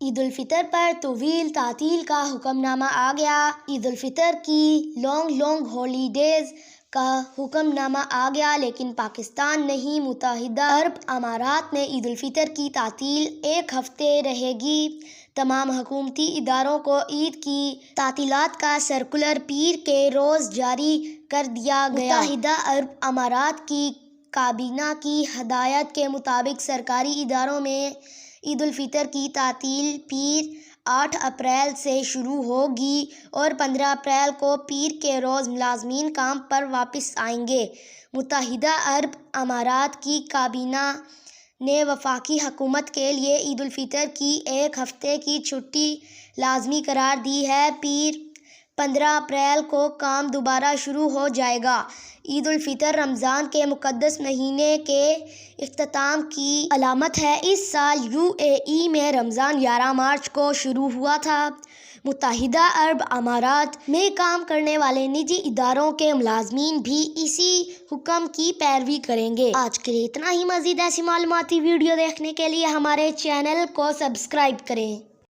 عید الفطر پر طویل تعطیل کا حکم نامہ آ گیا۔ عید الفطر کی لانگ ہالیڈیز کا حکم نامہ آ گیا، لیکن پاکستان نہیں، متحدہ عرب امارات میں عید الفطر کی تعطیل ایک ہفتے رہے گی۔ تمام حکومتی اداروں کو عید کی تعطیلات کا سرکولر پیر کے روز جاری کر دیا گیا۔ متحدہ عرب امارات کی کابینہ کی ہدایت کے مطابق سرکاری اداروں میں عید الفطر کی تعطیل پیر 8 اپریل سے شروع ہوگی اور 15 اپریل کو پیر کے روز ملازمین کام پر واپس آئیں گے۔ متحدہ عرب امارات کی کابینہ نے وفاقی حکومت کے لیے عید الفطر کی ایک ہفتے کی چھٹی لازمی قرار دی ہے۔ پیر 15 اپریل کو کام دوبارہ شروع ہو جائے گا۔ عید الفطر رمضان کے مقدس مہینے کے اختتام کی علامت ہے۔ اس سال UAE میں رمضان 11 مارچ کو شروع ہوا تھا۔ متحدہ عرب امارات میں کام کرنے والے نجی اداروں کے ملازمین بھی اسی حکم کی پیروی کریں گے۔ آج کے لیے اتنا ہی۔ مزید ایسی معلوماتی ویڈیو دیکھنے کے لیے ہمارے چینل کو سبسکرائب کریں۔